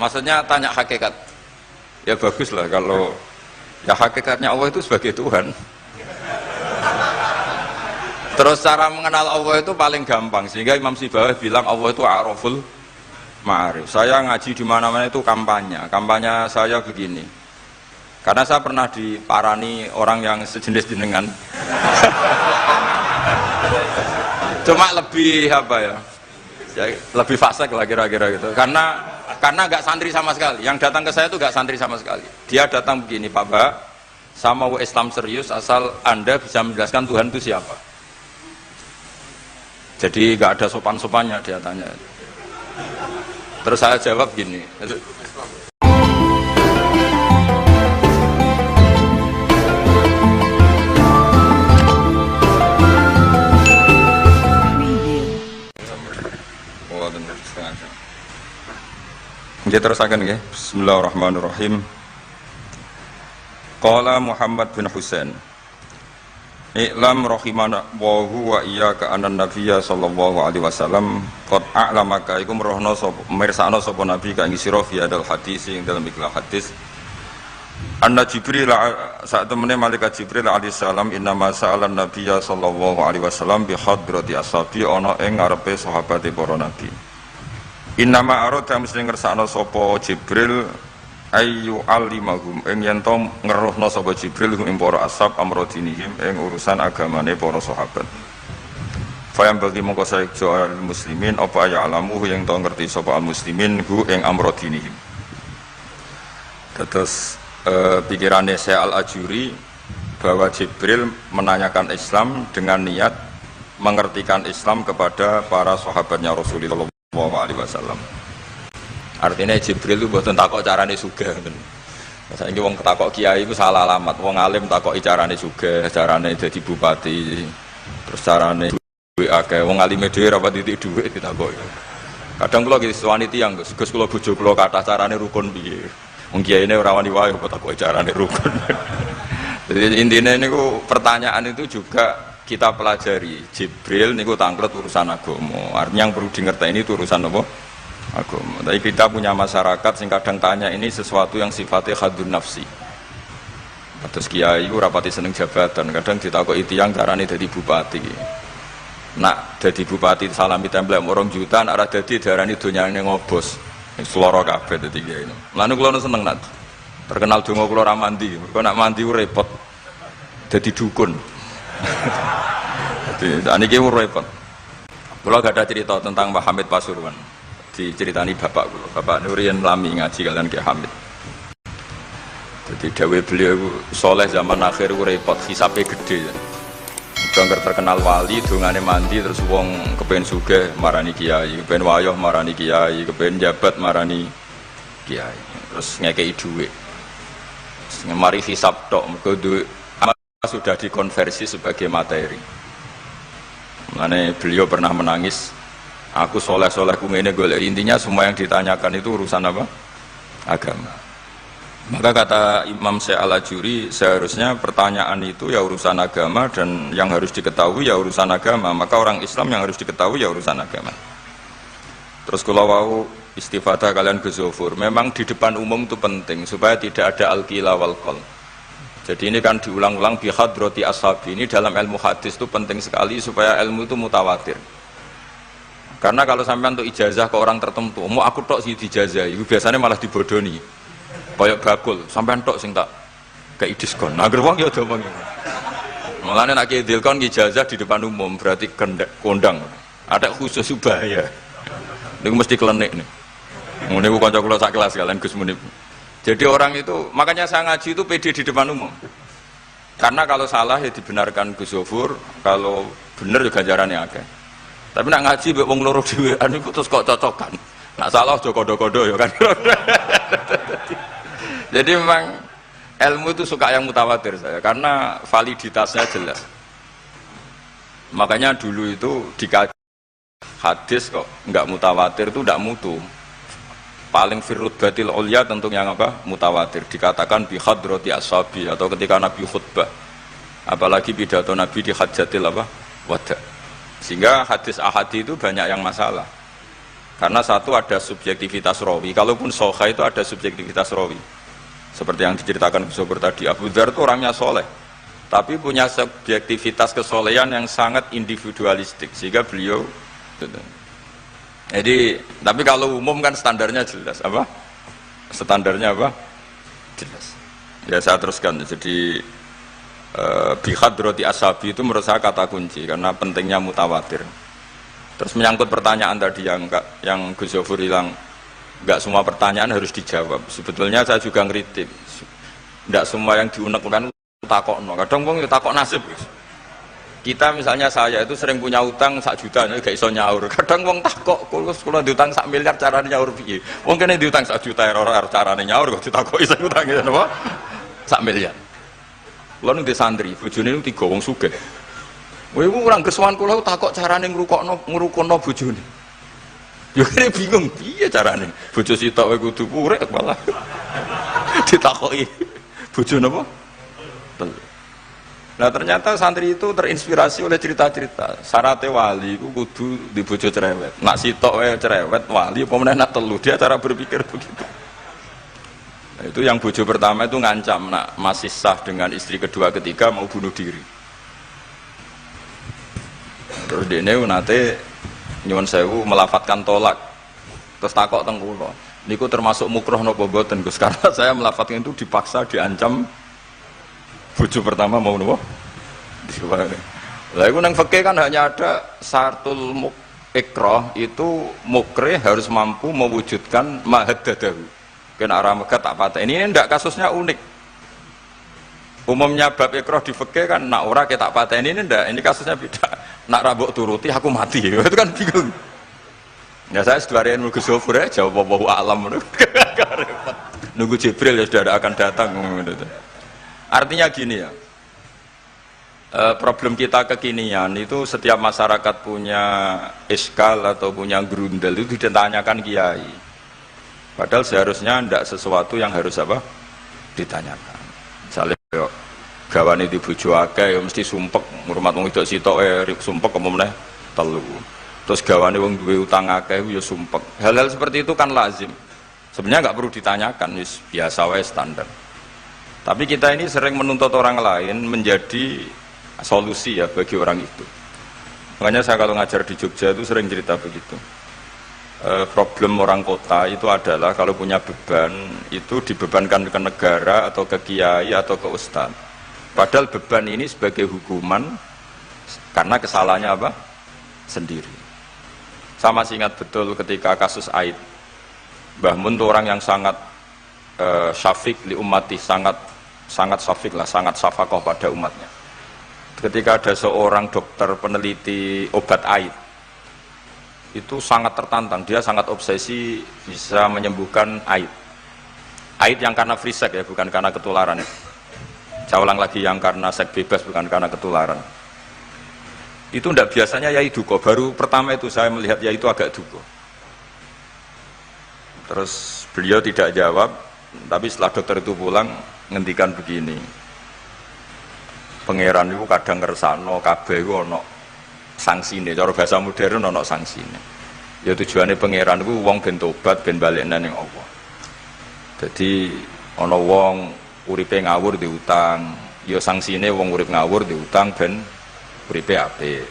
maksudnya tanya hakikat. Ya bagus lah kalau ya hakikatnya Allah itu sebagai Tuhan. Terus cara mengenal Allah itu paling gampang, sehingga Imam Sibawayh bilang Allah itu a'raful ma'arif. Saya ngaji di mana-mana itu kampanye saya begini. Karena saya pernah diparani orang yang sejenis jenengan. Cuma lebih apa ya? Lebih fasik lah kira-kira gitu. Karena nggak santri sama sekali. Yang datang ke saya itu nggak santri sama sekali. Dia datang begini, Pak Mbak, saya mau Islam serius asal Anda bisa menjelaskan Tuhan itu siapa. Jadi nggak ada sopan-sopannya dia tanya. Terus saya jawab gini. Kita terusakan ya. Bismillahirrahmanirrahim. Qala Muhammad bin Husain, I'lam rahimana wa iyyaka anna nabiyya sallallahu alaihi wasallam qad a'lamaka ikum rohno sapa mirsakno sapa nabi ka ing sira fi hadal hadis ing dalam ikhlas hadis anna Jibril saat temene malaikat Jibril alaihi salam inna ma sa'alan nabiyya sallallahu alaihi wasallam bi hadrati ashabi ana ing ngarepe sahabate para nabi. Inna ma arada mesti ngersakno sapa Jibril ayu alimahum ing yen to ngeruhna sapa Jibril ing para ashab amrodinihim ing urusan agamane para sahabat. Fayam bagi mongko saeja muslimin apa ya alamu yang to ngerti sapa muslimin hu ing amrodinihim. Terus pikirannya saya Al-Ajuri bahwa Jibril menanyakan Islam dengan niat mengertikan Islam kepada para sahabatnya Rasulullah SAW. Artinya Jibril itu buatan takok carane sugih. Saiki wong takok kiai itu salah alamat. Wong alim takok carane sugih, carane dadi bupati, terus carane duwe akeh. Wong alime dhewe ora titik dhuwit ditakoki. Kadang kula iki suwani tiyang, Gus kula bojo kula kathah carane rukun piye. Wong kiyaine ora wani wae kok takoki carane rukun. Jadi intinya niku pertanyaan itu juga kita pelajari. Jibril niku tangklet urusan agama. Artinya yang perlu dingerteni itu urusan apa? Agama. Tapi kita punya masyarakat sing kadang tanya ini sesuatu yang sifatnya khadun nafsi. Terus kiai ku rapati seneng jabatan, kadang ditakoki tiyang carane dadi bupati. Nak dadi bupati salami templek orang jutaan arah dadi darani donyane ngobos. Seloro kabeh dadi kiai. Lan kula seneng nak terkenal donga kula ra mandi. Mergo nak mandi ku repot. Dadi dukun. Jadi niki repot. Kula gak ada cerita tentang Mbah Hamid Pasuruan. Diceritani bapak kula. Bapak Nurian lami ngaji kalian Ki Hamid. Jadi dawe beliau soleh zaman akhir ku repot, hisabe gede. Udah terkenal wali, dongane mandi terus wong kepen sugih marani kiai, kepen wayoh marani kiai, kepen jabat marani kiai. Terus ngekei dhuwit. Mari hisab tok mergo duwe sudah dikonversi sebagai materi. Makanya beliau pernah menangis, aku soleh-soleh ku ngene golek. Intinya semua yang ditanyakan itu urusan apa? Agama. Maka kata Imam Syekh Al-Ajuri, seharusnya pertanyaan itu ya urusan agama, dan yang harus diketahui ya urusan agama. Maka orang Islam yang harus diketahui ya urusan agama. Terus kalau wau istifadah kalian Ghazofur, memang di depan umum itu penting supaya tidak ada al-qila wal qal. Jadi ini kan diulang-ulang bihadrati ashabi. Ini dalam ilmu hadis itu penting sekali supaya ilmu itu mutawatir. Karena kalau sampai untuk ijazah ke orang tertentu, mau aku tok sih dijazah, itu biasanya malah dibodoni. Kayak bakul, sampai tok sing tak kayak diskon. Nah, gerwang ya udah bang. Makanya nak dilkon ijazah di depan umum berarti kondang. Ada khusus bahaya. Ini mesti klenik nih. Ini bukan coklat sak kelas kalian Gus Munib. Jadi orang itu, makanya saya ngaji itu pede di depan umum. Karena kalau salah ya dibenarkan Gus Zofur, kalau benar juga ganjarannya akeh. Tapi nak ngaji mbek wong loro dhewean iku terus kok cocokan. Nak salah aja kodo-kodo ya kan. Jadi memang ilmu itu suka yang mutawatir saya, karena validitasnya jelas. Makanya dulu itu dikaji hadis kok enggak mutawatir itu enggak mutu. Paling firrut batil ulya tentu yang apa? Mutawatir. Dikatakan bi hadrati ashabi, atau ketika Nabi khutbah. Apalagi pidato Nabi di hajatil apa? Wada. Sehingga hadis ahadi itu banyak yang masalah. Karena satu ada subjektivitas rawi, kalaupun soha itu ada subjektivitas rawi. Seperti yang diceritakan Gus Sobur tadi, Abu Dzar itu orangnya soleh, tapi punya subjektivitas kesolehan yang sangat individualistik, sehingga beliau. Jadi, tapi kalau umum kan standarnya jelas, apa? Standarnya apa? Jelas. Ya saya teruskan. Jadi bihadroti ashabi itu menurut saya kata kunci karena pentingnya mutawatir. Terus menyangkut pertanyaan tadi yang Gus Zofur bilang nggak semua pertanyaan harus dijawab. Sebetulnya saya juga ngeritik. Nggak semua yang diunek-unek takokno. Kadang wong takok nasib. Kita misalnya saya itu sering punya utang 1 juta, gak iso nyaur. Kadang wong takok, kalau diutang 1 miliar caranya nyaur piye? Wong kene diutang 1 juta ora carane nyaur kok ditakoki sak utange napa? 1 miliar. Kulo ning santri, bojone niku 3 wong sugih. Kowe iku ora kesuwan kula takok carane ngrukono bojone. Yo kene bingung piye carane. Bojo sitok kowe kudu urip malah. Ditakoki bojo napa? Nah ternyata santri itu terinspirasi oleh cerita-cerita. Syaratnya wali itu kudu di bojo cerewet. Nak sitok cerewet wali apa meneh nak telu, dia cara berpikir begitu. Nah, itu yang bojo pertama itu ngancam nak masih sah dengan istri kedua ketiga mau bunuh diri. Terus dene nate nyuwun sewu melafatkan tolak. Terus takok teng kula. Niku termasuk mukroh napa mboten Gus? Karena saya melafatkan itu dipaksa diancam. Bojo pertama mau nopo? Lah iku nang fikih kan hanya ada syartul ikrah itu mukrih harus mampu mewujudkan mahaddadahu. Kena arah Mekah tak patah. Ini ndak kasusnya unik. Umumnya bab ikrah di fikih kan nak ora ke tak patah ini ndak. Ini kasusnya beda. Nak rabok turuti aku mati. Itu kan bingung. Ya saya seduarian nunggu Zofur ya jawab apa alam. Nunggu Jibril ya sudah akan datang. Artinya gini ya, problem kita kekinian itu setiap masyarakat punya iskal atau punya grundel itu ditanyakan kiai. Padahal seharusnya tidak sesuatu yang harus apa ditanyakan. Misalnya gawane di bojo akeh mesti sumpek, ngurmat wong wedok sitok sumpek apa meneh telu. Terus gawane wong duwe utang akeh ya sumpek. Hal-hal seperti itu kan lazim. Sebenarnya nggak perlu ditanyakan, biasa wae standar. Tapi kita ini sering menuntut orang lain menjadi solusi ya bagi orang itu. Makanya saya kalau ngajar di Jogja itu sering cerita begitu. Problem orang kota itu adalah kalau punya beban itu dibebankan ke negara atau ke kiai atau ke ustadz. Padahal beban ini sebagai hukuman karena kesalahannya apa? Sendiri. Saya masih ingat betul ketika kasus Aid. Mbah Mun itu orang yang sangat syafiq li ummati, sangat syafiq lah, sangat syafaqah pada umatnya. Ketika ada seorang dokter peneliti obat Aid, itu sangat tertantang, dia sangat obsesi bisa menyembuhkan Aid. Aid yang karena free sex ya, bukan karena ketularan. Saya ulang lagi, yang karena seks bebas, bukan karena ketularan. Itu tidak biasanya yai duko. Baru pertama itu saya melihat yai itu agak duko. Terus beliau tidak jawab. Tapi setelah dokter itu pulang ngendikan begini, pangeran itu kadang ngersano kabeh iku ana sangsine, cara bahasa modern ana sangsine. Ya tujuane pangeran iku wong ben tobat ben balekna ning Allah. Jadi ana wong uripe ngawur diutang, ya sangsine wong urip ngawur diutang ben uripe apik.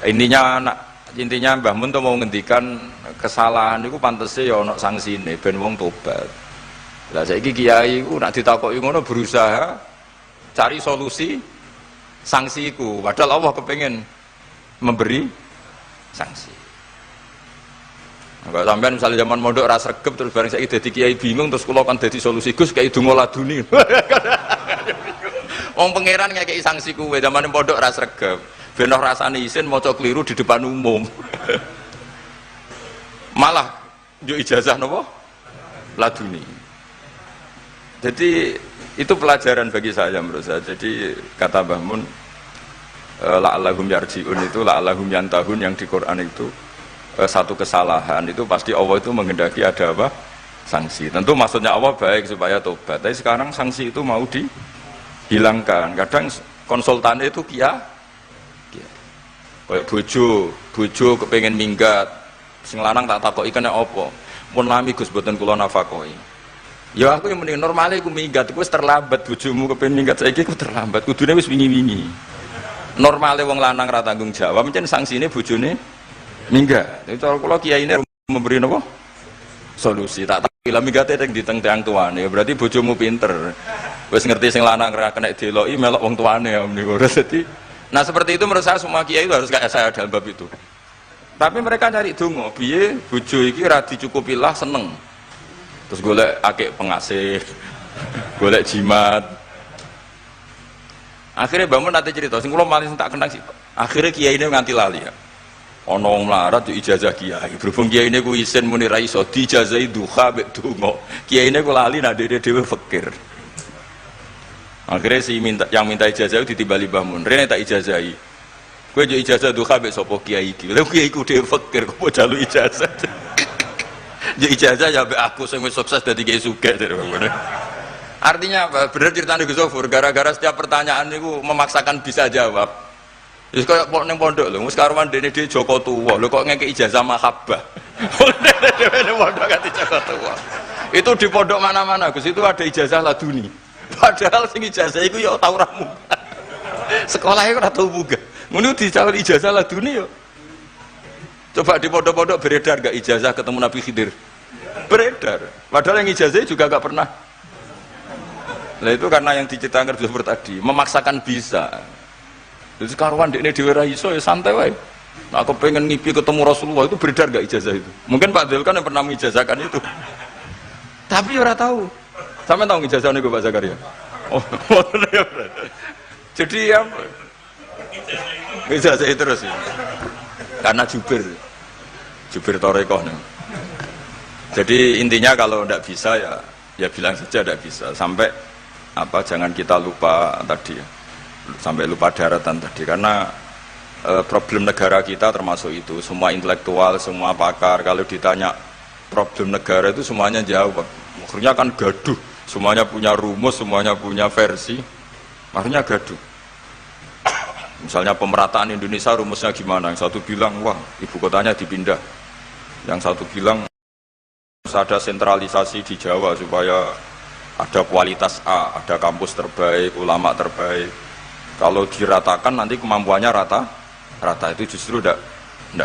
Intinya Mbah Mun mau ngendikan kesalahan itu pantese ya ana sangsine ben wong tobat. Lah saiki kiai ku nak ditakoki ngono berusaha cari solusi sanksiku, padahal Allah kepengen memberi sanksi. Enggak sampean misalnya zaman mondok ra sregep terus bareng saiki dadi kiai bingung terus kula kan dadi solusi Gus kayak donga laduni. Wong pangeran ngekeki sanksi kuwe zaman mondok ra sregep. Ben ora rasane isin maca keliru di depan umum. Malah yo ijazah napa? Laduni. Jadi itu pelajaran bagi saya menurut saya. Jadi kata Mbah Mun, la'allahum yarji'un itu la'allahum yantahun yang di Quran itu satu kesalahan itu pasti Allah itu menghendaki ada apa? Sanksi. Tentu maksudnya Allah baik supaya tobat. Tapi sekarang sanksi itu mau dihilangkan. Kadang konsultannya itu kayak bojo kepengen minggat Sing lanang tak takoki kena apa? Mun lami Gus boten kula nafakoi. Ya aku yang mending normale iku minggat, wis terlambat bojomu kepen minggat saiki ku terlambat. Kudune wis wingi-wingi. Normale wong lanang ra tanggung jawab, mencen sanksine bojone minggat. Itu cara kula kiyaine memberi napa? Solusi. Tak tak minggate teng diteng tiang tuane. Berarti bojomu pinter. Wis ngerti sing lanang ra kena deloki melok wong tuane ya niku. Dadi nah seperti itu menurut saya semua kiai itu harus kayak saya dalam bab itu. Tapi mereka cari donga, piye bojo iki ra dicukupilah seneng. Terus golek akeh pengasih, golek jimat. Akhirnya bangun nanti cerita, sing kula malih tak kenang sih. Akhirnya kiai ini nganti lali ya. Ana wong melarat yo ijazah kiai. Berhubung kiai ini ku isin muni ra iso dijazahi duha mek donga. Kiai ini ku lali nek dhewe fakir. Akhirnya yang minta ijazah itu ditimbali bangun. Rene tak ijazahi. Kowe yo ijazah duha mek sapa kiai iki. Lha kiai ku dhewe fakir kok jalu ijazah. Ya ijazah ya aku sing wis sukses dadi kiai sugih. Artinya apa? Bener ceritane Gus Zofur, gara-gara setiap pertanyaan niku memaksakan bisa jawab. Wis koyo ning pondok lho, wis karuan dene dhewe Joko Tuwa. Lho kok ngekek ijazah mahabbah. Dene pondok ganti Joko Tuwa. Itu di pondok mana-mana Gus, itu ada ijazah laduni. Padahal sing ijazah iku ya tau ra munggah. Sekolah iku ora tau munggah. Ngono dicawil ijazah laduni yo. Coba di pondok-pondok beredar gak ijazah ketemu Nabi Khidir? Beredar. Padahal yang ijazah juga gak pernah. Nah itu karena yang diceritakan seperti tadi, memaksakan bisa. Jadi karuan dekne dhewe ra iso ya santai wae. Nah, aku pengen ngipi ketemu Rasulullah itu beredar gak ijazah itu? Mungkin Pak Del kan yang pernah mengijazahkan itu. Tapi ora tahu. Sampe tahu ijazah niku Pak Zakaria. Oh, ya. Jadi ya ijazah itu terus ya. Karena jubir Torekoh nih. Jadi intinya kalau tidak bisa ya bilang saja tidak bisa. Sampai apa jangan kita lupa tadi ya. Sampai lupa daratan tadi karena problem negara kita termasuk itu. Semua intelektual, semua pakar kalau ditanya problem negara itu semuanya jawab. Akhirnya kan gaduh. Semuanya punya rumus, semuanya punya versi. Akhirnya gaduh. Misalnya pemerataan Indonesia rumusnya gimana? Yang satu bilang, wah ibu kotanya dipindah. Yang satu bilang, harus ada sentralisasi di Jawa supaya ada kualitas A, ada kampus terbaik, ulama terbaik. Kalau diratakan nanti kemampuannya rata itu justru tidak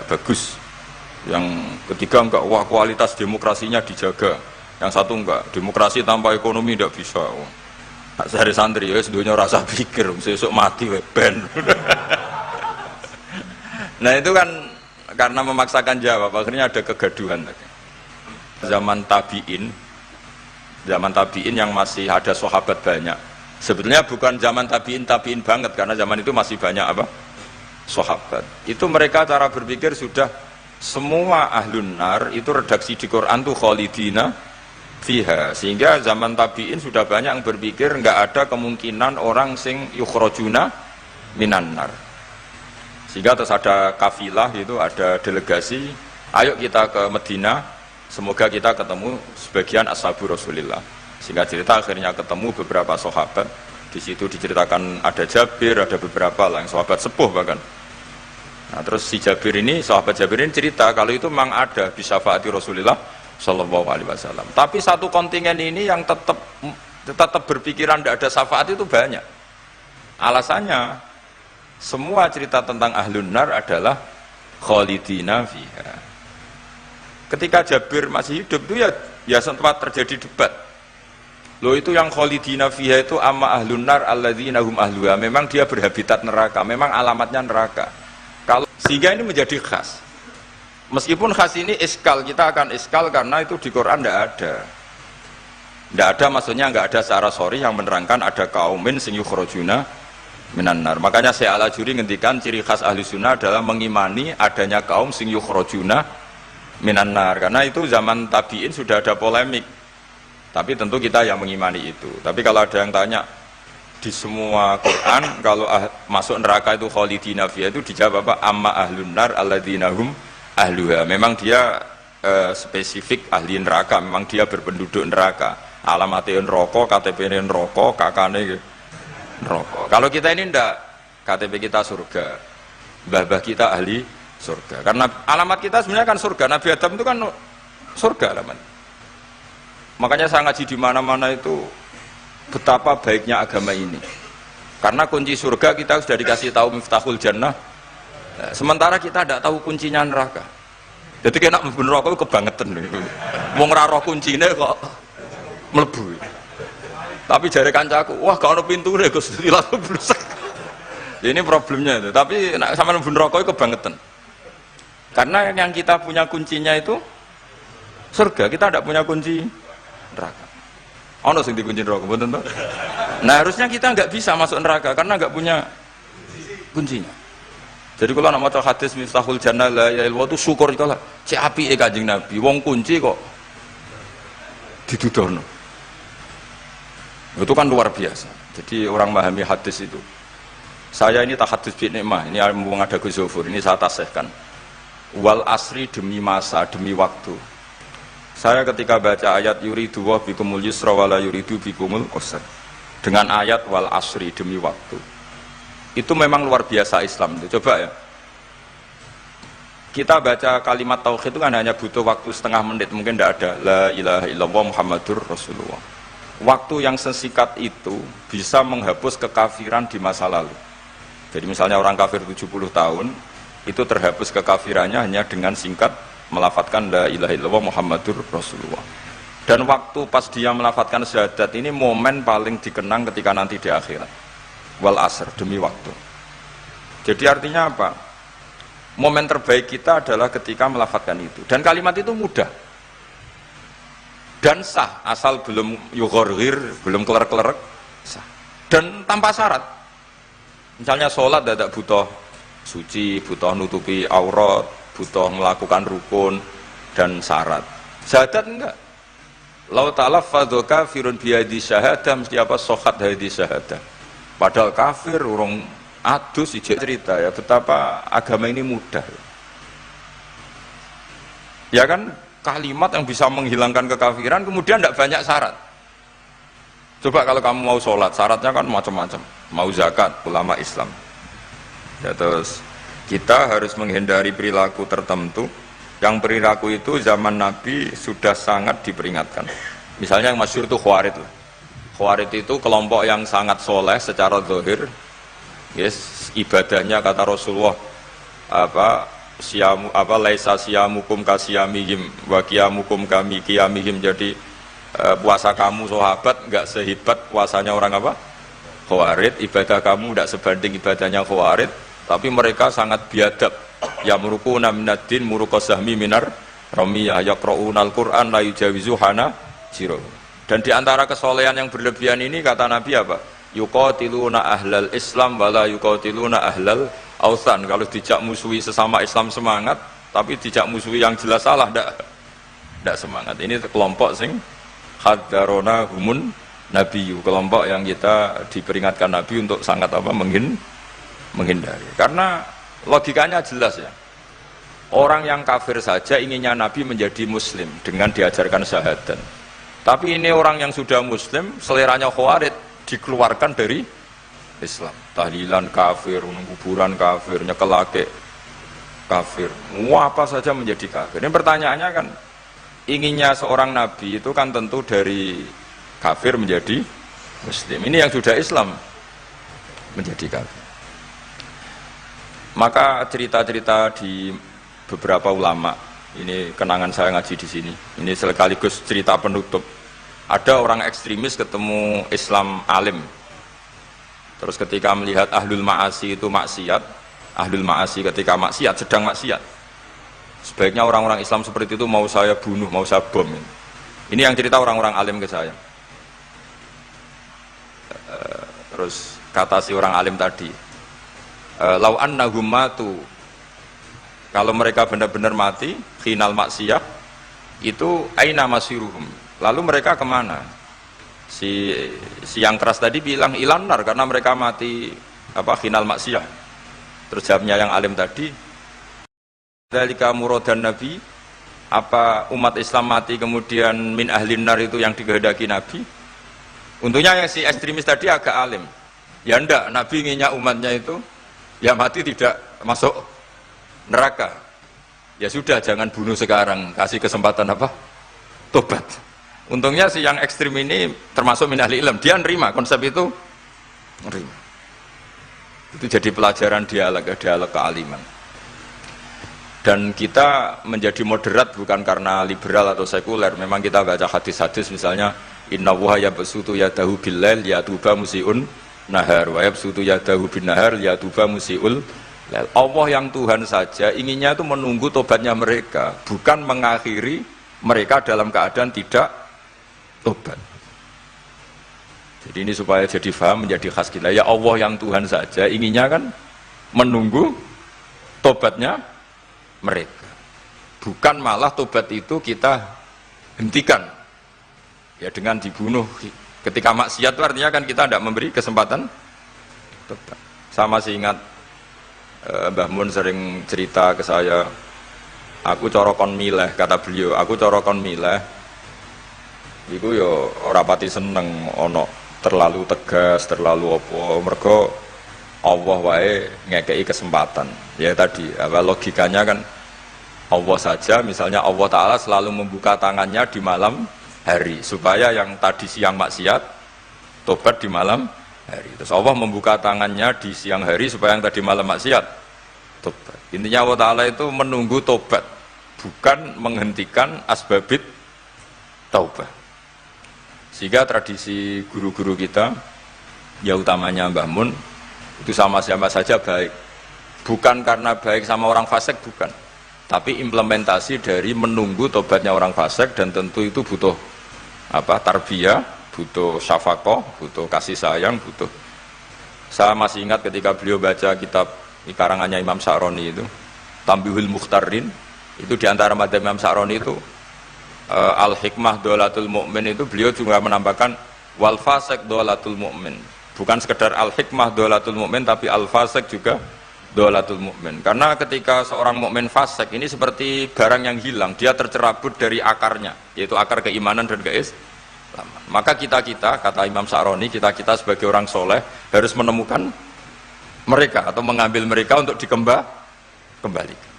bagus. Yang ketiga enggak, wah kualitas demokrasinya dijaga. Yang satu enggak, demokrasi tanpa ekonomi tidak bisa. Sehari santri ya sedunia rasa pikir besok mati ben. Nah itu kan karena memaksakan jawab akhirnya ada kegaduhan tadi. Zaman tabiin yang masih ada sahabat banyak. Sebetulnya bukan zaman tabiin banget karena zaman itu masih banyak apa? Sahabat. Itu mereka cara berpikir sudah semua ahlun nar itu redaksi di Quran tuh khalidina fiha, sehingga zaman tabiin sudah banyak yang berpikir nggak ada kemungkinan orang sing yukhrajuna minan nar. Sehingga terus ada kafilah itu, ada delegasi, ayo kita ke Medina, semoga kita ketemu sebagian ashabu Rasulillah. Sehingga cerita akhirnya ketemu beberapa sahabat. Di situ diceritakan ada Jabir, ada beberapa lah yang sahabat sepuh bahkan. Nah terus si Jabir ini, sahabat Jabir ini cerita kalau itu memang ada di syafaati Rasulillah Sallallahu Alaihi Wasallam. Tapi satu kontingen ini yang tetap berpikiran tidak ada syafaat itu banyak. Alasannya semua cerita tentang ahlun nar adalah khalidina fiha. Ketika Jabir masih hidup itu ya sempat terjadi debat. Loh itu yang khalidina fiha itu amma ahlun nar alladzina hum ahluha. Memang dia berhabitat neraka, memang alamatnya neraka. Kalau sehingga ini menjadi khas. Meskipun khas ini iskal, kita akan iskal karena itu di Quran tidak ada. Tidak ada maksudnya nggak ada secara sorry yang menerangkan ada kaumin sing yukhrajuna minan nar. Makanya saya Al-Ajuri ngendikan ciri khas ahli sunnah adalah mengimani adanya kaum sing yukhrajuna minan nar. Karena itu zaman tabiin sudah ada polemik. Tapi tentu kita yang mengimani itu. Tapi kalau ada yang tanya di semua Quran kalau masuk neraka itu khalidina fiha itu dijawab apa? Amma ahlun nar alladzina hum ahluha. Memang dia spesifik ahli neraka, memang dia berpenduduk neraka. Alamatnya neraka, KTP-nya neraka, kakaknya neraka. Kalau kita ini ndak, KTP kita surga, mbah-mbah kita ahli surga. Karena alamat kita sebenarnya kan surga. Nabi Adam itu kan surga alamat. Makanya saya ngaji di mana-mana itu betapa baiknya agama ini. Karena kunci surga kita sudah dikasih tahu miftahul jannah. Nah, sementara kita tidak tahu kuncinya neraka. Jadi kena mlebu neraka kebangetan. Wong ora roh kuncine kok mlebu. Tapi jare kancaku, wah gak ono pintune Gus, langsung blusek. Ini problemnya itu. Tapi nek sampean mlebu neraka kebangetan. Karena yang kita punya kuncinya itu surga, kita tidak punya kunci neraka. Ono sing dikunci neraka, mboten to? Nah, harusnya kita nggak bisa masuk neraka karena nggak punya kuncinya. Jadi kalau nak maca hadis miftahul jannah la ilaha illallah itu syukur kalau cek apike Kanjeng Nabi, wong kunci kok didudono. Itu kan luar biasa. Jadi orang memahami hadis itu. Saya ini tahadus bi nikmah, ini mumpung ada Gus Zofur, ini saya tasihkan. Wal asri demi masa, demi waktu. Saya ketika baca ayat yuridu wa bikumul yusra wa la yuridu bikumul usra. Dengan ayat wal asri demi waktu. Itu memang luar biasa Islam itu. Coba ya. Kita baca kalimat tauhid itu kan hanya butuh waktu setengah menit, mungkin tidak ada la ilaha illallah Muhammadur Rasulullah. Waktu yang sesingkat itu bisa menghapus kekafiran di masa lalu. Jadi misalnya orang kafir 70 tahun itu terhapus kekafirannya hanya dengan singkat melafadzkan la ilaha illallah Muhammadur Rasulullah. Dan waktu pas dia melafadzkan syahadat ini momen paling dikenang ketika nanti di akhirat. Wal asr demi waktu. Jadi artinya apa? Momen terbaik kita adalah ketika melafadzkan itu. Dan kalimat itu mudah. Dan sah asal belum yughorghir, belum kelerek-kelerek, sah. Dan tanpa syarat. Misalnya sholat tidak butuh suci, butuh nutupi aurat, butuh melakukan rukun dan syarat. Syahadat enggak. Lau talaffadhu kafirun biyadi syahadah mesti apa sohat hadi syahadah. Padahal kafir urung adus ijek cerita ya betapa agama ini mudah. Ya kan kalimat yang bisa menghilangkan kekafiran kemudian tidak banyak syarat. Coba kalau kamu mau sholat syaratnya kan macam-macam. Mau zakat ulama Islam. Ya terus kita harus menghindari perilaku tertentu yang perilaku itu zaman Nabi sudah sangat diperingatkan. Misalnya yang masyhur itu Khawarij. Khawarij itu kelompok yang sangat soleh secara zahir. Yes, ibadahnya kata Rasulullah laisa siyamukum kasiyamihim wa qiyamukum kami qiyamihim. Jadi puasa kamu sahabat enggak sehebat puasanya orang apa? Khawarij. Ibadah kamu enggak sebanding ibadahnya Khawarij, tapi mereka sangat biadab. Ya murukuna minaddin murukasahmi minar ramiyah yaqra'unal Qur'an la yujawizu hana jiro. Dan di antara kesolehan yang berlebihan ini kata Nabi apa? Yuqatiluna ahlal Islam wala yuqatiluna ahlal authan. Kalau dijak musuhi sesama Islam semangat, tapi dijak musuhi yang jelas salah ndak semangat. Ini kelompok sing hadarona humun nabiyyu, kelompok yang kita diperingatkan Nabi untuk sangat apa menghindari. Karena logikanya jelas ya. Orang yang kafir saja inginnya Nabi menjadi muslim dengan diajarkan syahadat. Tapi ini orang yang sudah muslim, seleranya Khawarij dikeluarkan dari Islam. Tahlilan kafir, kuburan kafir, nyekelake kafir. Apa saja menjadi kafir. Ini pertanyaannya kan, inginnya seorang Nabi itu kan tentu dari kafir menjadi muslim. Ini yang sudah Islam menjadi kafir. Maka cerita-cerita di beberapa ulama, ini kenangan saya ngaji di sini. Ini sekaligus cerita penutup. Ada orang ekstremis ketemu Islam alim. Terus ketika melihat ahlul ma'asi itu maksiat, ahlul ma'asi ketika maksiat, sedang maksiat. Sebaiknya orang-orang Islam seperti itu mau saya bunuh, mau saya bom. Ini yang cerita orang-orang alim ke saya. Terus kata si orang alim tadi, lau annahum matu, kalau mereka benar-benar mati khinal maksiyah itu aina masiruhum, lalu mereka kemana? Si yang keras tadi bilang ilanar karena mereka mati apa khinal maksiyah. Terus jawabnya yang alim tadi, dzalika muradan nabi, apa umat Islam mati kemudian min ahlin nar itu yang dikehendaki Nabi? Untungnya yang si ekstremis tadi agak alim. Ya ndak, Nabi inginnya umatnya itu ya mati tidak masuk neraka. Ya sudah, jangan bunuh sekarang, kasih kesempatan apa? Tobat. Untungnya si yang ekstrim ini termasuk min ahli ilm, dia nerima konsep itu, nerima. Itu jadi pelajaran dialog kealiman. Dan kita menjadi moderat bukan karena liberal atau sekuler. Memang kita baca hadis-hadis misalnya inna wuha yabsutu yadahu billail yatuba musiun nahar wa yabsutu yadahu bin nahar yatuba musiul lail. Allah yang Tuhan saja inginnya itu menunggu tobatnya mereka, bukan mengakhiri mereka dalam keadaan tidak tobat. Jadi ini supaya jadi paham, menjadi khas kita. Ya Allah yang Tuhan saja inginnya kan menunggu tobatnya mereka, bukan malah tobat itu kita hentikan ya dengan dibunuh ketika maksiat. Itu artinya kan kita tidak memberi kesempatan tobat. Sama sih ingat Mbah Mun sering cerita ke saya, aku corokon mileh, kata beliau, aku corokon mileh iku yo ora pati seneng ono terlalu tegas, terlalu apa, mergo Allah wae ngekei kesempatan. Ya tadi, logikanya kan Allah saja, misalnya Allah Ta'ala selalu membuka tangannya di malam hari supaya yang tadi siang maksiat tobat di malam hari. Terus Allah membuka tangannya di siang hari supaya yang tadi malam maksiat tobat. Intinya Allah Ta'ala itu menunggu tobat, bukan menghentikan asbabit taubat. Sehingga tradisi guru-guru kita, ya utamanya Mbah Mun, itu sama-sama saja baik, bukan karena baik sama orang fasik, bukan, tapi implementasi dari menunggu tobatnya orang fasik. Dan tentu itu butuh tarbiyah, butuh syafaqah, butuh kasih sayang, butuh. Saya masih ingat ketika beliau baca kitab karangannya Imam Sa'roni itu Tambihul Mukhtarin, itu diantara madzhab Imam Sa'roni itu al-hikmah dolatul mu'min, itu beliau juga menambahkan wal fasik dolatul mu'min. Bukan sekedar al-hikmah dolatul mu'min, tapi al-fasik juga dolatul mu'min. Karena ketika seorang mukmin fasik ini seperti barang yang hilang, dia tercerabut dari akarnya, yaitu akar keimanan dan keislaman. Maka kita-kita, kata Imam Sa'roni, kita-kita sebagai orang soleh harus menemukan mereka atau mengambil mereka untuk dikembalikan.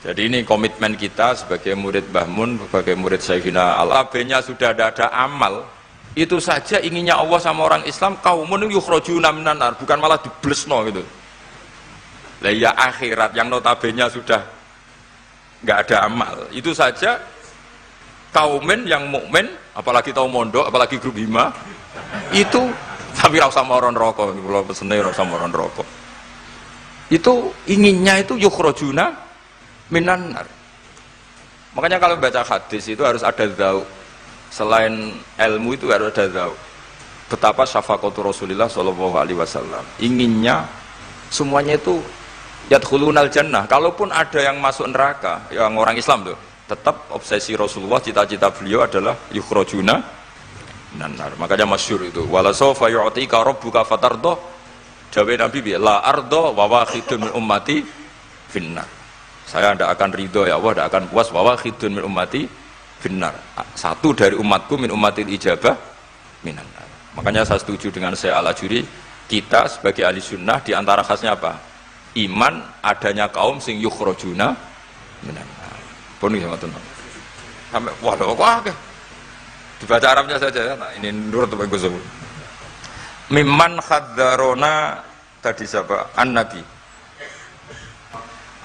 Jadi ini komitmen kita sebagai murid Mbah Mun, sebagai murid Syekhina Al-Abenya sudah ada amal. Itu saja inginnya Allah sama orang Islam, kaumun yukhrajuna minan nar, bukan malah diblesno gitu. Lah ya akhirat yang notabene sudah nggak ada amal, itu saja kaumin yang mukmin, apalagi tahu mondok, apalagi grup hima, itu tapi ra usah moron rokok, kula pesene ra usah moron rokok. Itu inginnya itu yukhrajuna minan nar. Makanya kalau baca hadis itu harus ada dzauq. Selain ilmu itu harus ada dzauq. Betapa syafaqatu Rasulullah sallallahu alaihi wasallam. Inginnya semuanya itu yadkhulunal jannah. Kalaupun ada yang masuk neraka, yang orang Islam tuh, tetap obsesi Rasulullah, cita-cita beliau adalah yukhrajuna minan nar. Makanya masyhur itu, wala sawfa yu'tika rabbuka fatarda. Jawab Nabi bi la arda wa wahidun min ummati finnar. Saya tidak akan ridho ya Allah, tidak akan puas wa wahidun min ummati finnar. Satu dari umatku min ummatil ijabah minan nar. Makanya saya setuju dengan Syekh Al-Ajuri, kita sebagai ahli sunnah diantara khasnya apa? Iman adanya kaum sing yukhrajuna minan nar. Pun iki ngoten. Sampai waduh kok dibaca Arabnya saja. Nah, ini nurut Bapak Gus. Mimman khadzarona tadi siapa? An-Nabi.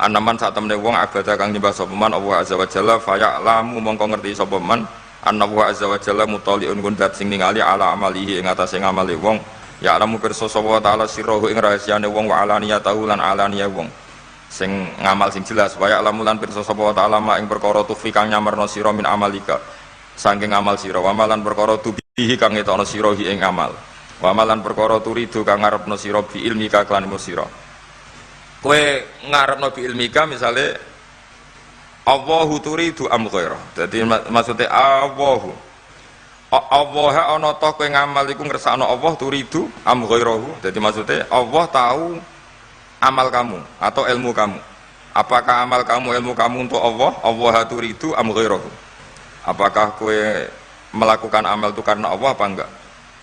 Anaman saat temne wong abada kang nyembah sapa man Allah azza wa jalla fa ya'lamu mongko ngerti sapa man anna wa azza wa jalla mutaliun kundat sing ningali ala amalihi ing atase ngamale wong ya'lamu pirsa sapa taala sirruhu ing rahasiane wong wa alaniyatahu lan alaniya wong sing ngamal sing jelas wa ya'lamu lan pirsa sapa taala ma ing perkara tufi kang nyamarno sira min amalika saking amal sira wa malan perkara tubihi kang etokno sira ing amal wa malan perkara turidu kang ngarepno sira bi ilmika kan sira. Kowe ngarepno bi ilmika misale Allahu turidu am ghaira. Dadi maksudnya Allah ana ta kowe ngamal iku ngersakno Allah turidu am ghairahu. Dadi maksudnya Allah tahu amal kamu atau ilmu kamu. Apakah amal kamu ilmu kamu untuk Allah? Allah turidu am ghairahu. Apakah kowe melakukan amal itu karena Allah apa enggak?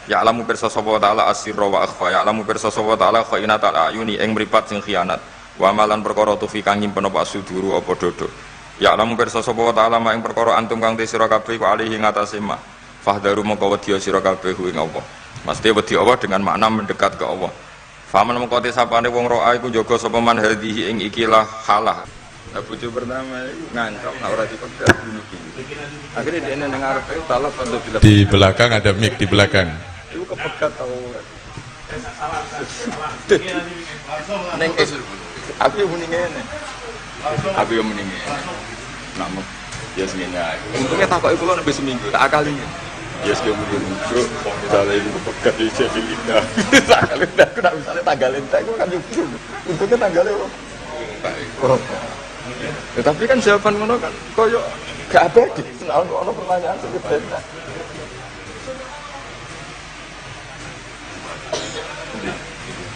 Ya'lamu pirsa sapa ta'ala asirra wa akhfa. Ya'lamu pirsa sapa ta'ala khainatal ayuni ing mripat sing khianat. wa malan perkara tufi kang nyimpen apa suduru apa dodo ya lamun pirsa sapa wa ta'ala ing perkara antum kang te sira kabeh ku alihi ngatasé ma fahdaru mongko wedya sira kabeh ing Allah mesti wedi Allah dengan makna mendekat ke Allah faman mongko te sapane wong roa iku jaga sapa man hadhihi ing ikilah halah bojo pertama iku ngancok nek ora dipegat bunuh diri akhirnya dia nang ngarepe talak untuk di belakang ada mic di belakang itu kepegat tau neng aku yang mending ngene aku yang mending ngene namun ya seminggu untungnya takut itu kan lebih seminggu tak akali ya sekian mending bro misalnya itu kepegat di jadi indah akali aku tak misalnya tanggalin tak aku kan juga untungnya tanggalnya ya, tapi kan jawaban ngono kan koyo gak abadi selalu ono pertanyaan sebenarnya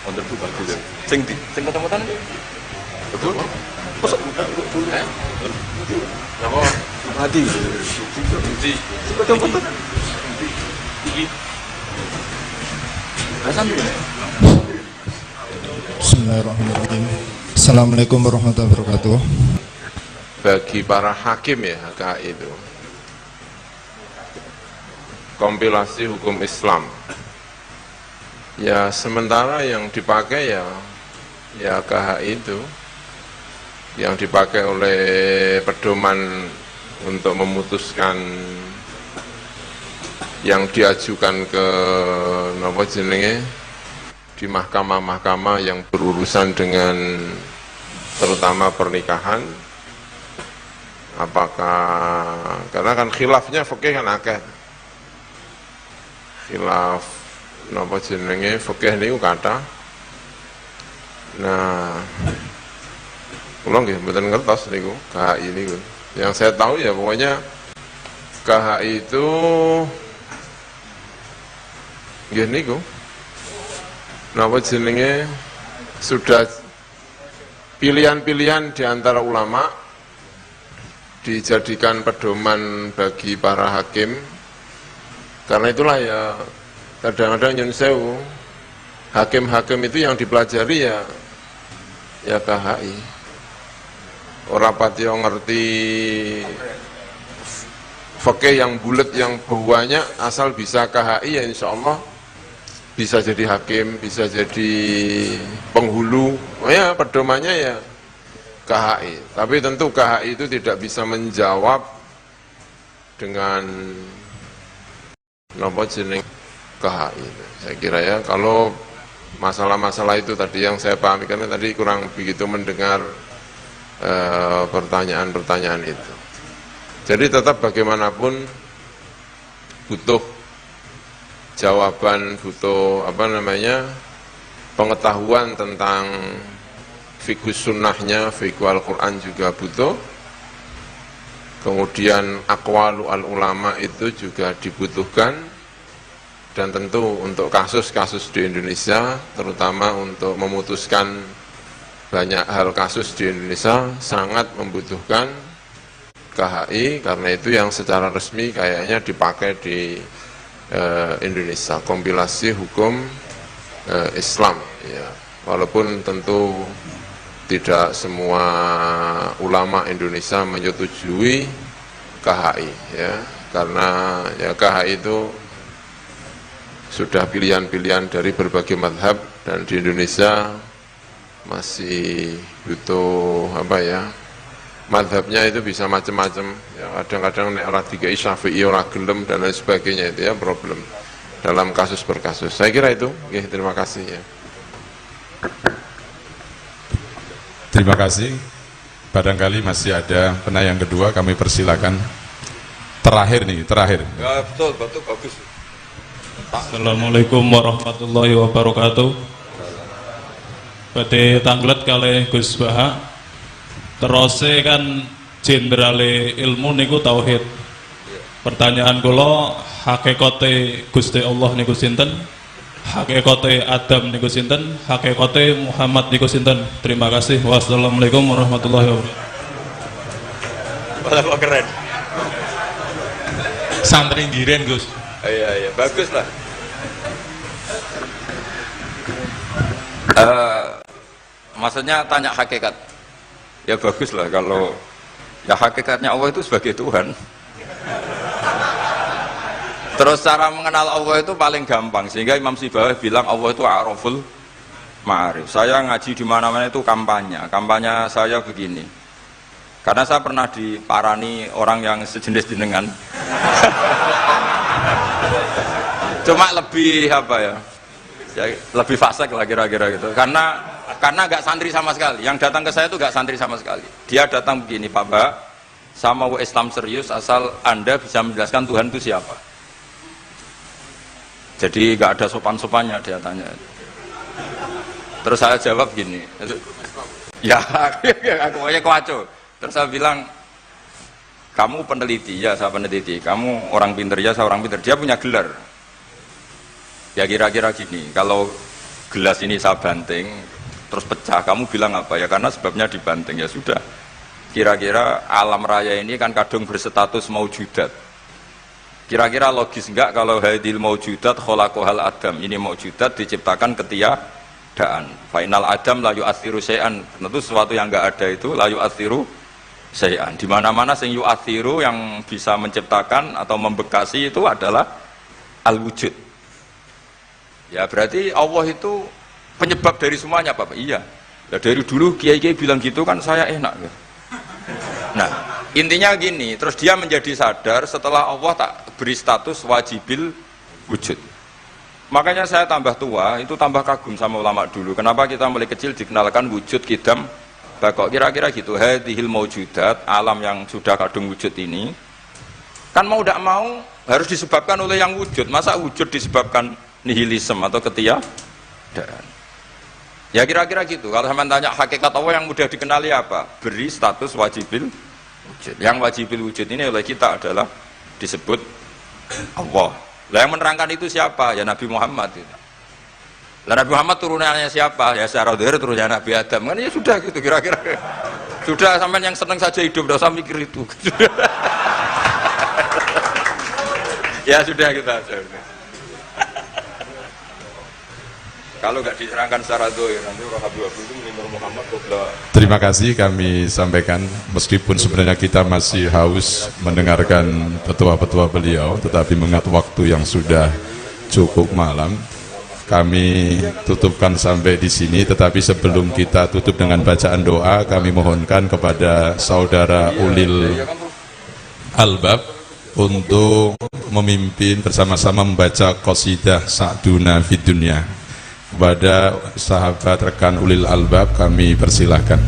untuk buka dulu sing ketemu-temutan betul kok apa hati sing ketemu-temutan Hasan Bismillahirrahmanirrahim. Assalamualaikum warahmatullahi wabarakatuh. Bagi para hakim ya HKI itu kompilasi hukum Islam ya sementara yang dipakai ya KHI itu yang dipakai oleh pedoman untuk memutuskan yang diajukan ke napa jenenge di mahkamah-mahkamah yang berurusan dengan terutama pernikahan. Apakah karena kan khilafnya fikih kan akeh. Khilaf napa jenenge fikih niku kathah. Nah, kula nggih mboten ngertos niku KHI niku. Yang saya tahu ya pokoknya KHI itu nggih niku napa jenenge sudah pilihan-pilihan di antara ulama dijadikan pedoman bagi para hakim. Karena itulah ya kadang-kadang nyun sewu hakim-hakim itu yang dipelajari ya KHI. Ora pati ngerti fikih yang bulat yang banyak asal bisa KHI ya insya Allah bisa jadi hakim, bisa jadi penghulu. Oh ya pedomannya ya KHI. Tapi tentu KHI itu tidak bisa menjawab dengan nopo jeneng KHI. Saya kira ya kalau masalah-masalah itu tadi yang saya pahami karena tadi kurang begitu mendengar pertanyaan-pertanyaan itu. Jadi tetap bagaimanapun butuh jawaban, butuh pengetahuan tentang fikih sunnahnya, fikih Al-Quran juga butuh. Kemudian aqwalu al-ulama itu juga dibutuhkan. Dan tentu untuk kasus-kasus di Indonesia, terutama untuk memutuskan banyak hal kasus di Indonesia, sangat membutuhkan KHI, karena itu yang secara resmi kayaknya dipakai di Indonesia, kompilasi hukum Islam. Ya. Walaupun tentu tidak semua ulama Indonesia menyetujui KHI, ya, karena ya KHI itu sudah pilihan-pilihan dari berbagai mazhab dan di Indonesia masih butuh mazhabnya itu bisa macam-macam. Ya, kadang-kadang nek ora dikai Syafi'i ora gelem dan lain sebagainya itu ya problem dalam kasus per kasus. Saya kira itu. Oke, terima kasih ya. Terima kasih. Barangkali masih ada penanya yang kedua, kami persilakan. Terakhir. Ya betul bagus. Assalamualaikum warahmatullahi wabarakatuh. Badhe tanglet kalih Gus Baha. Terose kan jenderale ilmu niku tauhid. Pertanyaan kula, hakikate Gusti Allah niku sinten? Hakikate Adam niku sinten? Hakikate Muhammad niku sinten? Terima kasih. Wassalamualaikum warahmatullahi wabarakatuh. Malah keren. Santri ndiren Gus. Iya, bagus lah. maksudnya tanya hakikat. Ya bagus lah kalau ya hakikatnya Allah itu sebagai Tuhan. Terus cara mengenal Allah itu paling gampang, sehingga Imam Sibawayh bilang Allah itu a'raful ma'arif. Saya ngaji di mana-mana itu kampanye saya begini. Karena saya pernah diparani orang yang sejenis jenengan. Cuma lebih apa ya? Ya lebih fasik lah kira-kira gitu. Karena nggak santri sama sekali. Yang datang ke saya itu nggak santri sama sekali. Dia datang begini, Pak Mbak, saya mau Islam serius asal Anda bisa menjelaskan Tuhan itu siapa. Jadi nggak ada sopan-sopannya dia tanya. Terus saya jawab gini, ya aku aja kacau. Terus saya bilang, kamu peneliti, ya saya peneliti. Kamu orang pinter, ya saya orang pinter. Dia punya gelar. Ya kira-kira gini, kalau gelas ini saya banting, terus pecah, kamu bilang apa? Ya karena sebabnya dibanting, ya sudah. Kira-kira alam raya ini kan kadung berstatus maujudat. Kira-kira logis enggak kalau hadil maujudat kholaqohal adam, ini maujudat diciptakan ketiadaan. Final adam la yu'athiru syai'an, tentu sesuatu yang enggak ada itu la yu'athiru syai'an. Di mana-mana sing yu'athiru yang bisa menciptakan atau membekasi itu adalah al-wujud. Ya berarti Allah itu penyebab dari semuanya, Bapak. Iya. Ya, dari dulu kiai-kiai bilang gitu kan saya enak. Ya. Nah, intinya gini, terus dia menjadi sadar setelah Allah tak beri status wajibil wujud. Makanya saya tambah tua, itu tambah kagum sama ulama dulu. Kenapa kita mulai kecil dikenalkan wujud kidam bakok, kira-kira gitu. Hadhil maujudat, alam yang sudah kadung wujud ini kan mau tidak mau harus disebabkan oleh yang wujud. Masa wujud disebabkan nihilisme atau ketiadaan? Ya kira-kira gitu. Kalau sampean tanya hakikat Allah yang mudah dikenali apa? Beri status wajibil wujud. Yang wajibil wujud ini oleh kita adalah disebut Allah. Lah yang menerangkan itu siapa? Ya Nabi Muhammad itu. Lah Nabi Muhammad turunannya siapa? Ya secara zahir turunnya Nabi Adam. Kan ya sudah gitu kira-kira. Sudah sampean yang senang saja hidup, enggak usah mikir itu. Ya sudah kita aja. Kalau nggak diterangkan secara zahir, nanti orang Habib itu menimur Muhammad qabla. Terima kasih kami sampaikan, meskipun sebenarnya kita masih haus mendengarkan petua-petua beliau, tetapi mengingat waktu yang sudah cukup malam, kami tutupkan sampai di sini. Tetapi sebelum kita tutup dengan bacaan doa, kami mohonkan kepada saudara Ulil Albab untuk memimpin bersama-sama membaca qasidah Sa'duna Fid Dunya. Kepada sahabat rekan Ulil Albab kami persilahkan.